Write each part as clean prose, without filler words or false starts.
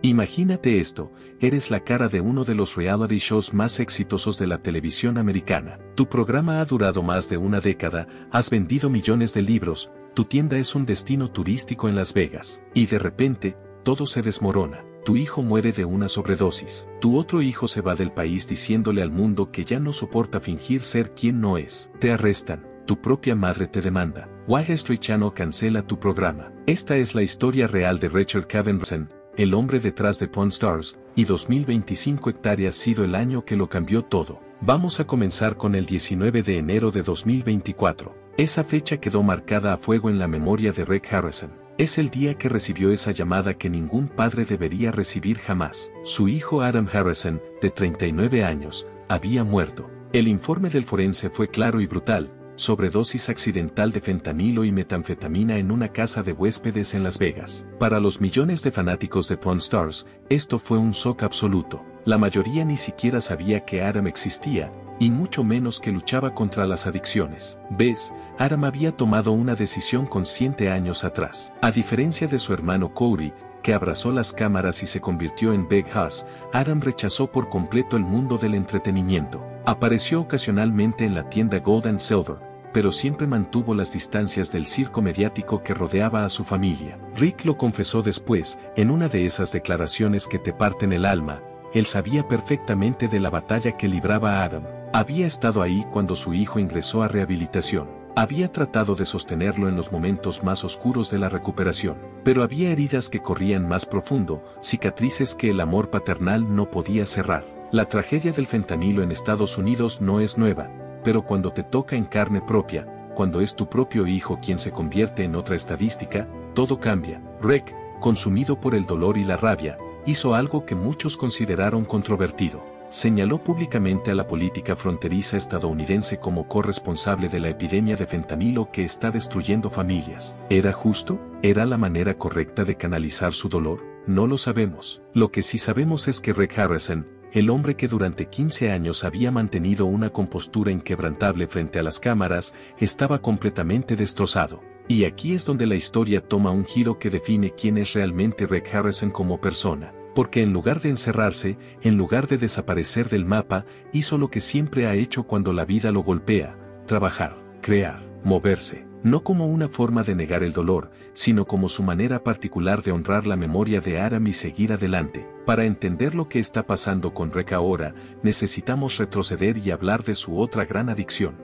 Imagínate esto, eres la cara de uno de los reality shows más exitosos de la televisión americana. Tu programa ha durado más de una década, has vendido millones de libros, tu tienda es un destino turístico en Las Vegas. Y de repente, todo se desmorona. Tu hijo muere de una sobredosis. Tu otro hijo se va del país diciéndole al mundo que ya no soporta fingir ser quien no es. Te arrestan. Tu propia madre te demanda. Wall Street Channel cancela tu programa. Esta es la historia real de Rachel Cavendish, el hombre detrás de Pawn Stars, y 2025 hectáreas ha sido el año que lo cambió todo. Vamos a comenzar con el 19 de enero de 2024. Esa fecha quedó marcada a fuego en la memoria de Rec Harrison. Es el día que recibió esa llamada que ningún padre debería recibir jamás. Su hijo Adam Harrison, de 39 años, había muerto. El informe del forense fue claro y brutal: sobredosis accidental de fentanilo y metanfetamina en una casa de huéspedes en Las Vegas. Para los millones de fanáticos de Pawn Stars, esto fue un shock absoluto. La mayoría ni siquiera sabía que Adam existía, y mucho menos que luchaba contra las adicciones. ¿Ves? Adam había tomado una decisión consciente años atrás. A diferencia de su hermano Corey, que abrazó las cámaras y se convirtió en Big Hoss, Adam rechazó por completo el mundo del entretenimiento. Apareció ocasionalmente en la tienda Gold and Silver, pero siempre mantuvo las distancias del circo mediático que rodeaba a su familia. Rick lo confesó después, en una de esas declaraciones que te parten el alma. Él sabía perfectamente de la batalla que libraba Adam. Había estado ahí cuando su hijo ingresó a rehabilitación. Había tratado de sostenerlo en los momentos más oscuros de la recuperación. Pero había heridas que corrían más profundo, cicatrices que el amor paternal no podía cerrar. La tragedia del fentanilo en Estados Unidos no es nueva, pero cuando te toca en carne propia, cuando es tu propio hijo quien se convierte en otra estadística, todo cambia. Rec, consumido por el dolor y la rabia, hizo algo que muchos consideraron controvertido. Señaló públicamente a la política fronteriza estadounidense como corresponsable de la epidemia de fentanilo que está destruyendo familias. ¿Era justo? ¿Era la manera correcta de canalizar su dolor? No lo sabemos. Lo que sí sabemos es que Rec Harrison, el hombre que durante 15 años había mantenido una compostura inquebrantable frente a las cámaras, estaba completamente destrozado. Y aquí es donde la historia toma un giro que define quién es realmente Rec Harrison como persona. Porque en lugar de encerrarse, en lugar de desaparecer del mapa, hizo lo que siempre ha hecho cuando la vida lo golpea: trabajar, crear, moverse. No como una forma de negar el dolor, sino como su manera particular de honrar la memoria de Adam y seguir adelante. Para entender lo que está pasando con Rec ahora, necesitamos retroceder y hablar de su otra gran adicción.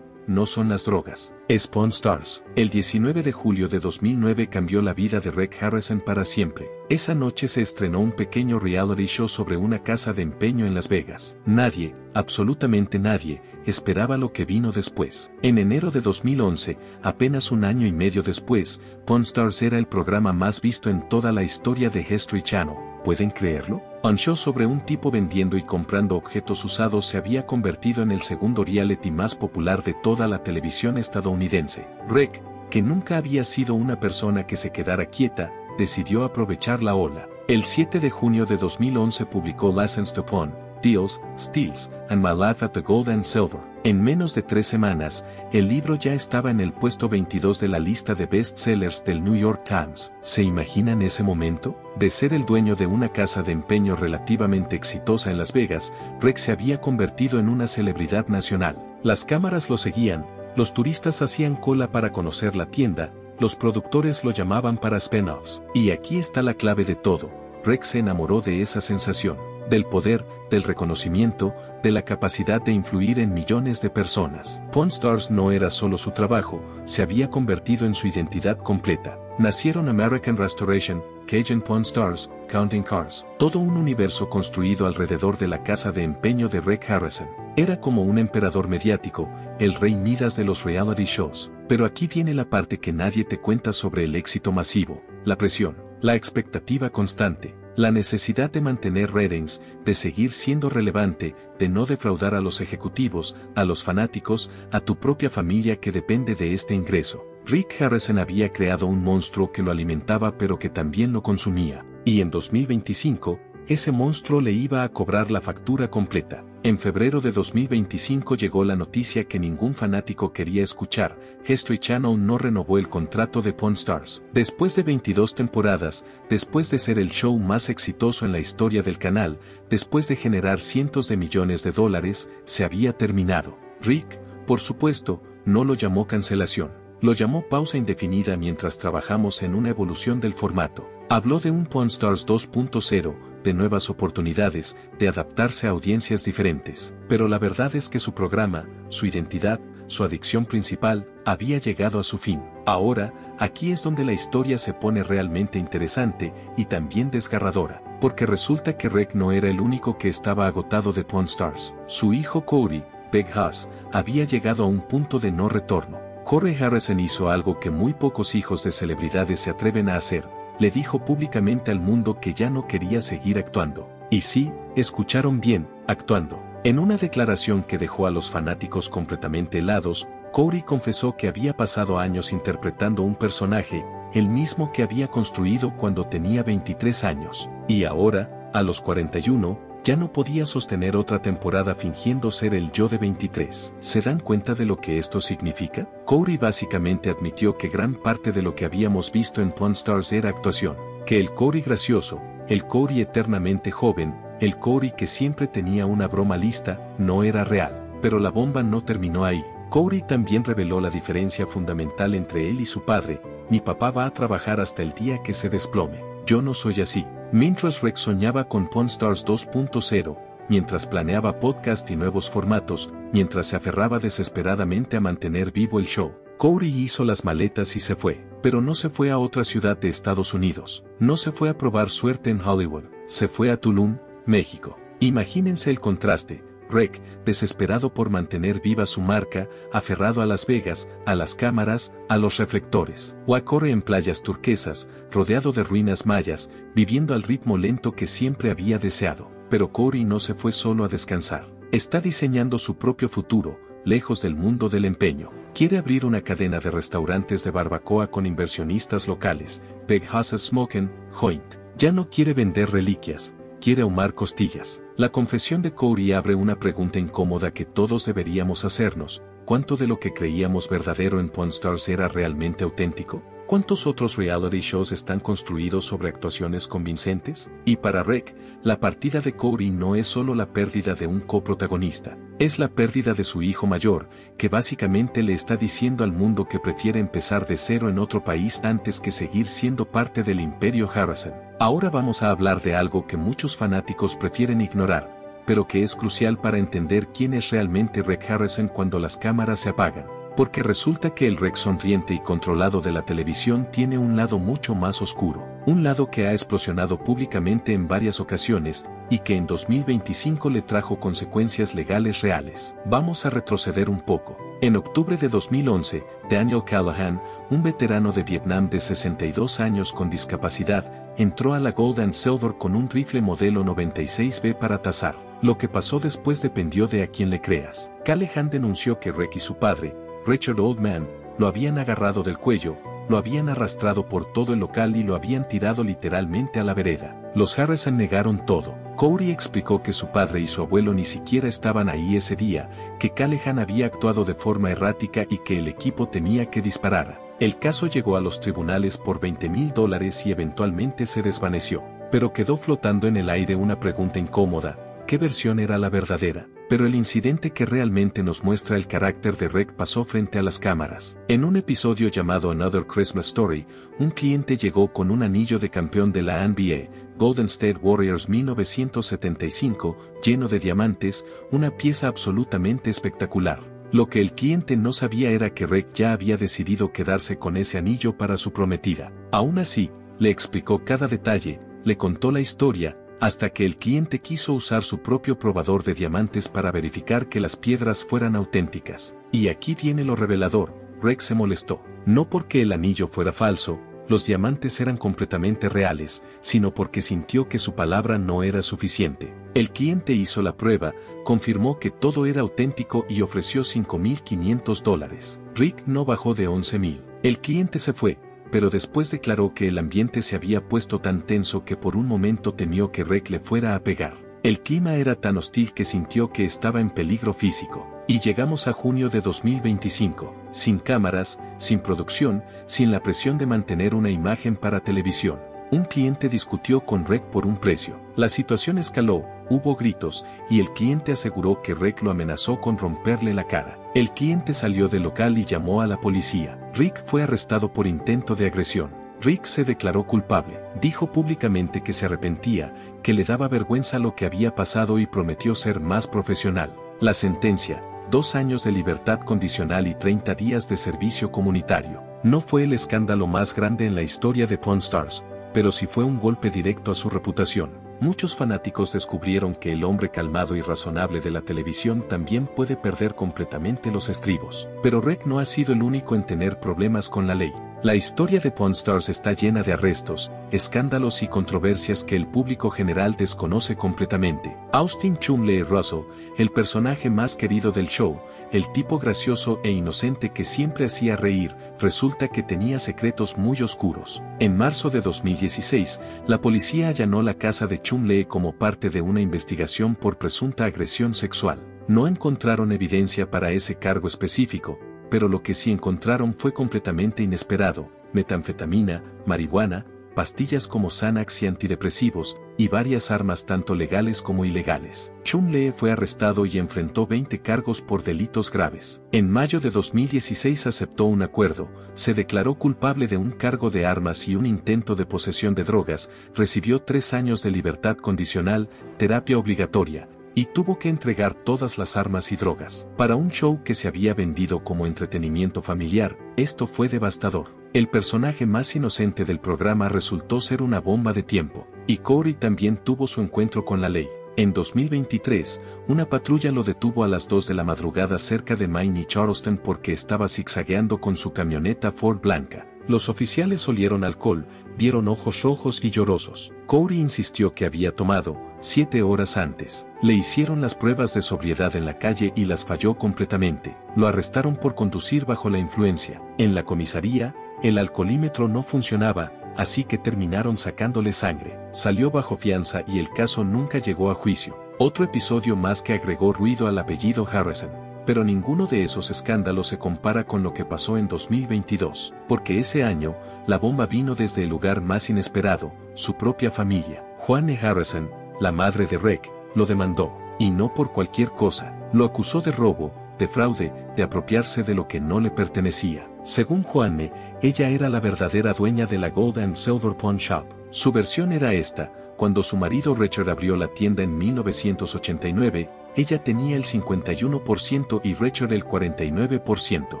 No son las drogas. Es Pawn Stars. El 19 de julio de 2009 cambió la vida de Rec Harrison para siempre. Esa noche se estrenó un pequeño reality show sobre una casa de empeño en Las Vegas. Nadie, absolutamente nadie, esperaba lo que vino después. En enero de 2011, apenas un año y medio después, Pawn Stars era el programa más visto en toda la historia de History Channel. ¿Pueden creerlo? Un show sobre un tipo vendiendo y comprando objetos usados se había convertido en el segundo reality más popular de toda la televisión estadounidense. Rec, que nunca había sido una persona que se quedara quieta, decidió aprovechar la ola. El 7 de junio de 2011 publicó Lessons to Pawn, Deals, Steals, and My Life at the Gold and Silver. En menos de 3 semanas, el libro ya estaba en el puesto 22 de la lista de bestsellers del New York Times. ¿Se imaginan ese momento? De ser el dueño de una casa de empeño relativamente exitosa en Las Vegas, Rec se había convertido en una celebridad nacional. Las cámaras lo seguían, los turistas hacían cola para conocer la tienda, los productores lo llamaban para spin-offs. Y aquí está la clave de todo: Rec se enamoró de esa sensación, del poder, del reconocimiento, de la capacidad de influir en millones de personas. Pawn Stars no era solo su trabajo, se había convertido en su identidad completa. Nacieron American Restoration, Cajun Pawn Stars, Counting Cars. Todo un universo construido alrededor de la casa de empeño de Rec Harrison. Era como un emperador mediático, el rey Midas de los reality shows. Pero aquí viene la parte que nadie te cuenta sobre el éxito masivo: la presión, la expectativa constante, la necesidad de mantener ratings, de seguir siendo relevante, de no defraudar a los ejecutivos, a los fanáticos, a tu propia familia que depende de este ingreso. Rec Harrison había creado un monstruo que lo alimentaba pero que también lo consumía. Y en 2025, ese monstruo le iba a cobrar la factura completa. En febrero de 2025 llegó la noticia que ningún fanático quería escuchar: History Channel no renovó el contrato de Pawn Stars. Después de 22 temporadas, después de ser el show más exitoso en la historia del canal, después de generar cientos de millones de dólares, se había terminado. Rick, por supuesto, no lo llamó cancelación. Lo llamó pausa indefinida mientras trabajamos en una evolución del formato. Habló de un Pawn Stars 2.0, de nuevas oportunidades, de adaptarse a audiencias diferentes. Pero la verdad es que su programa, su identidad, su adicción principal, había llegado a su fin. Ahora, aquí es donde la historia se pone realmente interesante y también desgarradora. Porque resulta que Rick no era el único que estaba agotado de Pawn Stars. Su hijo Corey, Big Hoss, había llegado a un punto de no retorno. Corey Harrison hizo algo que muy pocos hijos de celebridades se atreven a hacer. Le dijo públicamente al mundo que ya no quería seguir actuando. Y sí, escucharon bien, actuando. En una declaración que dejó a los fanáticos completamente helados, Corey confesó que había pasado años interpretando un personaje, el mismo que había construido cuando tenía 23 años. Y ahora, a los 41, ya no podía sostener otra temporada fingiendo ser el yo de 23. ¿Se dan cuenta de lo que esto significa? Corey básicamente admitió que gran parte de lo que habíamos visto en Pawn Stars era actuación, que el Corey gracioso, el Corey eternamente joven, el Corey que siempre tenía una broma lista, no era real. Pero la bomba no terminó ahí. Corey también reveló la diferencia fundamental entre él y su padre: mi papá va a trabajar hasta el día que se desplome. Yo no soy así. Mientras Rick soñaba con Pawn Stars 2.0, mientras planeaba podcast y nuevos formatos, mientras se aferraba desesperadamente a mantener vivo el show, Corey hizo las maletas y se fue. Pero no se fue a otra ciudad de Estados Unidos. No se fue a probar suerte en Hollywood. Se fue a Tulum, México. Imagínense el contraste. Rick, desesperado por mantener viva su marca, aferrado a Las Vegas, a las cámaras, a los reflectores. O a Corey en playas turquesas, rodeado de ruinas mayas, viviendo al ritmo lento que siempre había deseado. Pero Corey no se fue solo a descansar. Está diseñando su propio futuro, lejos del mundo del empeño. Quiere abrir una cadena de restaurantes de barbacoa con inversionistas locales, Big Hoss Smokin' Joint. Ya no quiere vender reliquias, quiere ahumar costillas. La confesión de Corey abre una pregunta incómoda que todos deberíamos hacernos: ¿cuánto de lo que creíamos verdadero en Pawn Stars era realmente auténtico? ¿Cuántos otros reality shows están construidos sobre actuaciones convincentes? Y para Rick, la partida de Corey no es solo la pérdida de un coprotagonista, es la pérdida de su hijo mayor, que básicamente le está diciendo al mundo que prefiere empezar de cero en otro país antes que seguir siendo parte del imperio Harrison. Ahora vamos a hablar de algo que muchos fanáticos prefieren ignorar, pero que es crucial para entender quién es realmente Rick Harrison cuando las cámaras se apagan. Porque resulta que el Rick sonriente y controlado de la televisión tiene un lado mucho más oscuro, un lado que ha explosionado públicamente en varias ocasiones, y que en 2025 le trajo consecuencias legales reales. Vamos a retroceder un poco. En octubre de 2011, Daniel Callahan, un veterano de Vietnam de 62 años con discapacidad, entró a la Gold and Silver con un rifle modelo 96B para tazar. Lo que pasó después dependió de a quién le creas. Callahan denunció que Rick y su padre, Richard Oldman, lo habían agarrado del cuello, lo habían arrastrado por todo el local y lo habían tirado literalmente a la vereda. Los Harrison negaron todo. Corey explicó que su padre y su abuelo ni siquiera estaban ahí ese día, que Callahan había actuado de forma errática y que el equipo temía que disparara. El caso llegó a los tribunales por $20,000 y eventualmente se desvaneció. Pero quedó flotando en el aire una pregunta incómoda: ¿qué versión era la verdadera? Pero el incidente que realmente nos muestra el carácter de Rick pasó frente a las cámaras. En un episodio llamado Another Christmas Story, un cliente llegó con un anillo de campeón de la NBA, Golden State Warriors 1975, lleno de diamantes, una pieza absolutamente espectacular. Lo que el cliente no sabía era que Rick ya había decidido quedarse con ese anillo para su prometida. Aún así, le explicó cada detalle, le contó la historia, hasta que el cliente quiso usar su propio probador de diamantes para verificar que las piedras fueran auténticas. Y aquí viene lo revelador: Rick se molestó. No porque el anillo fuera falso, los diamantes eran completamente reales, sino porque sintió que su palabra no era suficiente. El cliente hizo la prueba, confirmó que todo era auténtico y ofreció $5,500. Rick no bajó de 11,000. El cliente se fue, pero después declaró que el ambiente se había puesto tan tenso que por un momento temió que Rick le fuera a pegar. El clima era tan hostil que sintió que estaba en peligro físico. Y llegamos a junio de 2025, sin cámaras, sin producción, sin la presión de mantener una imagen para televisión. Un cliente discutió con Rec por un precio. La situación escaló, hubo gritos, y el cliente aseguró que Rec lo amenazó con romperle la cara. El cliente salió del local y llamó a la policía. Rick fue arrestado por intento de agresión. Rick se declaró culpable, dijo públicamente que se arrepentía, que le daba vergüenza lo que había pasado y prometió ser más profesional. La sentencia: 2 años de libertad condicional y 30 días de servicio comunitario. No fue el escándalo más grande en la historia de Pawn Stars, pero sí fue un golpe directo a su reputación. Muchos fanáticos descubrieron que el hombre calmado y razonable de la televisión también puede perder completamente los estribos. Pero Rec no ha sido el único en tener problemas con la ley. La historia de Pawn Stars está llena de arrestos, escándalos y controversias que el público general desconoce completamente. Austin Chumlee Russell, el personaje más querido del show, el tipo gracioso e inocente que siempre hacía reír, resulta que tenía secretos muy oscuros. En marzo de 2016, la policía allanó la casa de Chumlee como parte de una investigación por presunta agresión sexual. No encontraron evidencia para ese cargo específico, pero lo que sí encontraron fue completamente inesperado: metanfetamina, marihuana, pastillas como Xanax y antidepresivos, y varias armas tanto legales como ilegales. Chumlee fue arrestado y enfrentó 20 cargos por delitos graves. En mayo de 2016 aceptó un acuerdo, se declaró culpable de un cargo de armas y un intento de posesión de drogas, recibió 3 años de libertad condicional, terapia obligatoria, y tuvo que entregar todas las armas y drogas. Para un show que se había vendido como entretenimiento familiar, esto fue devastador. El personaje más inocente del programa resultó ser una bomba de tiempo, y Corey también tuvo su encuentro con la ley. En 2023, una patrulla lo detuvo a las 2 de la madrugada cerca de Maine y Charleston porque estaba zigzagueando con su camioneta Ford blanca. Los oficiales olieron alcohol, vieron ojos rojos y llorosos. Corey insistió que había tomado 7 horas antes. Le hicieron las pruebas de sobriedad en la calle y las falló completamente. Lo arrestaron por conducir bajo la influencia. En la comisaría, el alcoholímetro no funcionaba, así que terminaron sacándole sangre. Salió bajo fianza y el caso nunca llegó a juicio. Otro episodio más que agregó ruido al apellido Harrison. Pero ninguno de esos escándalos se compara con lo que pasó en 2022, porque ese año, la bomba vino desde el lugar más inesperado, su propia familia. Juanne Harrison, la madre de Rec, lo demandó, y no por cualquier cosa. Lo acusó de robo, de fraude, de apropiarse de lo que no le pertenecía. Según Juanne, ella era la verdadera dueña de la Gold and Silver Pawn Shop. Su versión era esta: cuando su marido Richard abrió la tienda en 1989, ella tenía el 51% y Richard el 49%.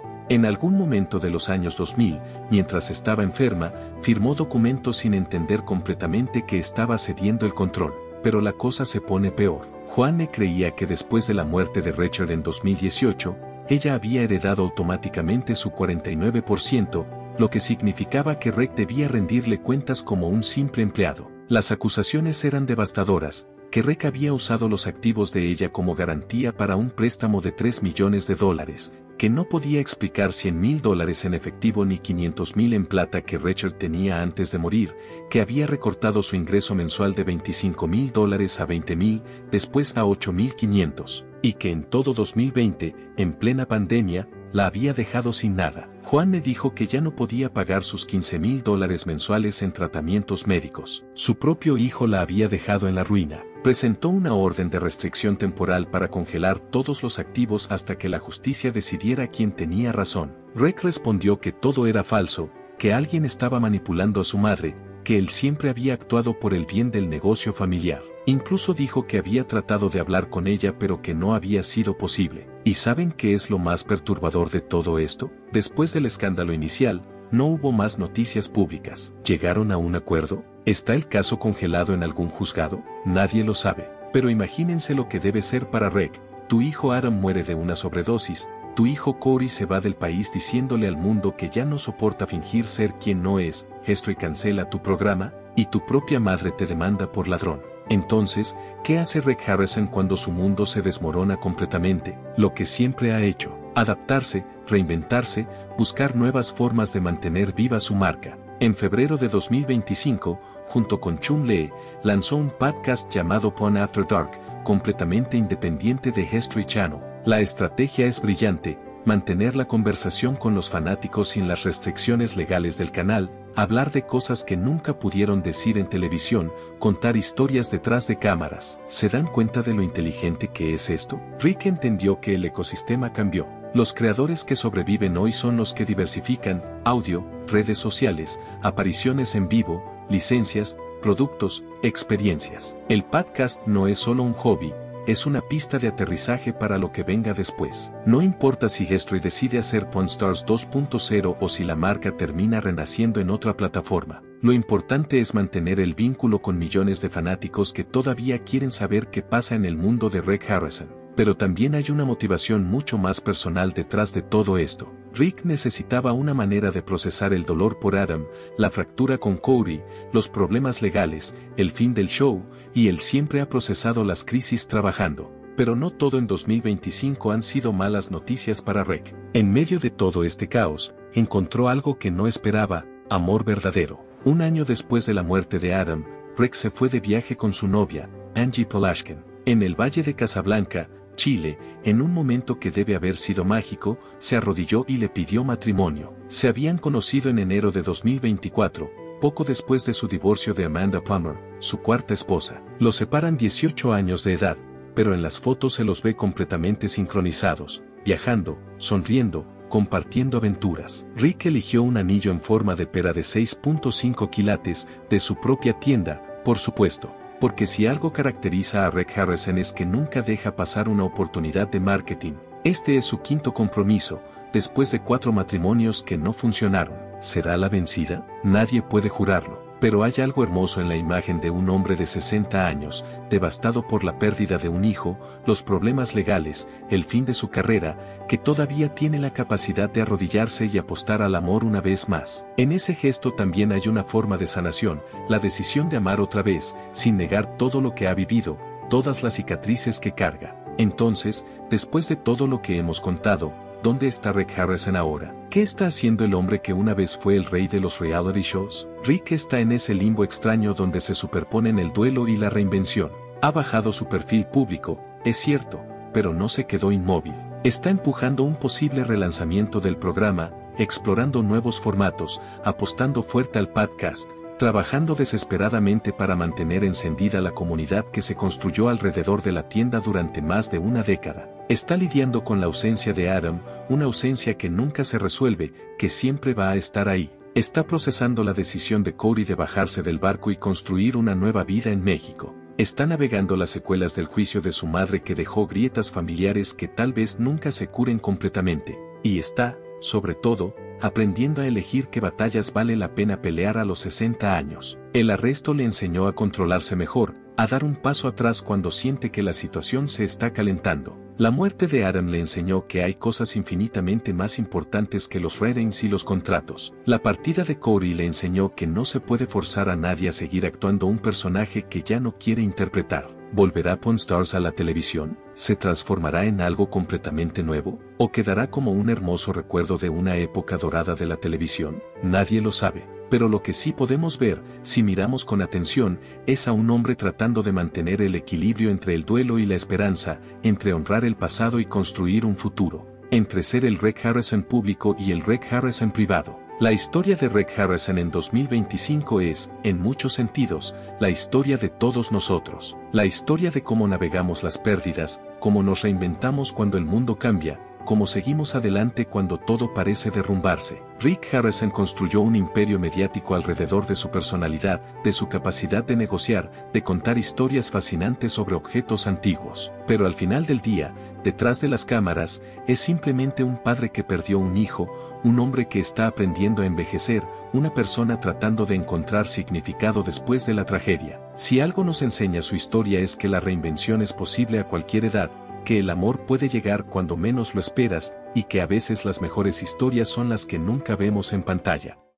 En algún momento de los años 2000, mientras estaba enferma, firmó documentos sin entender completamente que estaba cediendo el control. Pero la cosa se pone peor. Juanne creía que después de la muerte de Richard en 2018, ella había heredado automáticamente su 49%, lo que significaba que Rec debía rendirle cuentas como un simple empleado. Las acusaciones eran devastadoras, que Rec había usado los activos de ella como garantía para un préstamo de $3 millones, que no podía explicar $100,000 en efectivo ni $500,000 en plata que Richard tenía antes de morir, que había recortado su ingreso mensual de $25,000 a $20,000, después a $8,500, y que en todo 2020, en plena pandemia, la había dejado sin nada. Juanne dijo que ya no podía pagar sus $15,000 mensuales en tratamientos médicos. Su propio hijo la había dejado en la ruina. Presentó una orden de restricción temporal para congelar todos los activos hasta que la justicia decidiera quién tenía razón. Rec respondió que todo era falso, que alguien estaba manipulando a su madre, que él siempre había actuado por el bien del negocio familiar. Incluso dijo que había tratado de hablar con ella pero que no había sido posible. ¿Y saben qué es lo más perturbador de todo esto? Después del escándalo inicial, no hubo más noticias públicas. ¿Llegaron a un acuerdo? ¿Está el caso congelado en algún juzgado? Nadie lo sabe. Pero imagínense lo que debe ser para Rec. Tu hijo Adam muere de una sobredosis, tu hijo Corey se va del país diciéndole al mundo que ya no soporta fingir ser quien no es, History cancela tu programa, y tu propia madre te demanda por ladrón. Entonces, ¿qué hace Rec Harrison cuando su mundo se desmorona completamente? Lo que siempre ha hecho: adaptarse, reinventarse, buscar nuevas formas de mantener viva su marca. En febrero de 2025, junto con Chun Lee, lanzó un podcast llamado Porn After Dark, completamente independiente de History Channel. La estrategia es brillante: mantener la conversación con los fanáticos sin las restricciones legales del canal, hablar de cosas que nunca pudieron decir en televisión, contar historias detrás de cámaras. ¿Se dan cuenta de lo inteligente que es esto? Rick entendió que el ecosistema cambió. Los creadores que sobreviven hoy son los que diversifican: audio, redes sociales, apariciones en vivo, licencias, productos, experiencias. El podcast no es solo un hobby, es una pista de aterrizaje para lo que venga después. No importa si History decide hacer Pawn Stars 2.0 o si la marca termina renaciendo en otra plataforma. Lo importante es mantener el vínculo con millones de fanáticos que todavía quieren saber qué pasa en el mundo de Rick Harrison. Pero también hay una motivación mucho más personal detrás de todo esto. Rick necesitaba una manera de procesar el dolor por Adam, la fractura con Cody, los problemas legales, el fin del show, y él siempre ha procesado las crisis trabajando. Pero no todo en 2025 han sido malas noticias para Rick. En medio de todo este caos, encontró algo que no esperaba: amor verdadero. Un año después de la muerte de Adam, Rick se fue de viaje con su novia, Angie Polashkin, en el Valle de Casablanca, Chile. En un momento que debe haber sido mágico, se arrodilló y le pidió matrimonio. Se habían conocido en enero de 2024, poco después de su divorcio de Amanda Plummer, su cuarta esposa. Los separan 18 años de edad, pero en las fotos se los ve completamente sincronizados, viajando, sonriendo, compartiendo aventuras. Rick eligió un anillo en forma de pera de 6.5 quilates, de su propia tienda, por supuesto. Porque si algo caracteriza a Rick Harrison es que nunca deja pasar una oportunidad de marketing. Este es su quinto compromiso, después de 4 matrimonios que no funcionaron. ¿Será la vencida? Nadie puede jurarlo. Pero hay algo hermoso en la imagen de un hombre de 60 años, devastado por la pérdida de un hijo, los problemas legales, el fin de su carrera, que todavía tiene la capacidad de arrodillarse y apostar al amor una vez más. En ese gesto también hay una forma de sanación, la decisión de amar otra vez, sin negar todo lo que ha vivido, todas las cicatrices que carga. Entonces, después de todo lo que hemos contado, ¿dónde está Rick Harrison ahora? ¿Qué está haciendo el hombre que una vez fue el rey de los reality shows? Rick está en ese limbo extraño donde se superponen el duelo y la reinvención. Ha bajado su perfil público, es cierto, pero no se quedó inmóvil. Está empujando un posible relanzamiento del programa, explorando nuevos formatos, apostando fuerte al podcast, trabajando desesperadamente para mantener encendida la comunidad que se construyó alrededor de la tienda durante más de una década. Está lidiando con la ausencia de Adam, una ausencia que nunca se resuelve, que siempre va a estar ahí. Está procesando la decisión de Cody de bajarse del barco y construir una nueva vida en México. Está navegando las secuelas del juicio de su madre que dejó grietas familiares que tal vez nunca se curen completamente. Y está, sobre todo, aprendiendo a elegir qué batallas vale la pena pelear a los 60 años. El arresto le enseñó a controlarse mejor, a dar un paso atrás cuando siente que la situación se está calentando. La muerte de Adam le enseñó que hay cosas infinitamente más importantes que los ratings y los contratos. La partida de Cody le enseñó que no se puede forzar a nadie a seguir actuando un personaje que ya no quiere interpretar. ¿Volverá Pawn Stars a la televisión? ¿Se transformará en algo completamente nuevo? ¿O quedará como un hermoso recuerdo de una época dorada de la televisión? Nadie lo sabe. Pero lo que sí podemos ver, si miramos con atención, es a un hombre tratando de mantener el equilibrio entre el duelo y la esperanza, entre honrar el pasado y construir un futuro, entre ser el Rick Harrison público y el Rick Harrison privado. La historia de Rick Harrison en 2025 es, en muchos sentidos, la historia de todos nosotros. La historia de cómo navegamos las pérdidas, cómo nos reinventamos cuando el mundo cambia, cómo seguimos adelante cuando todo parece derrumbarse. Rick Harrison construyó un imperio mediático alrededor de su personalidad, de su capacidad de negociar, de contar historias fascinantes sobre objetos antiguos. Pero al final del día, detrás de las cámaras, es simplemente un padre que perdió un hijo, un hombre que está aprendiendo a envejecer, una persona tratando de encontrar significado después de la tragedia. Si algo nos enseña su historia es que la reinvención es posible a cualquier edad, que el amor puede llegar cuando menos lo esperas, y que a veces las mejores historias son las que nunca vemos en pantalla.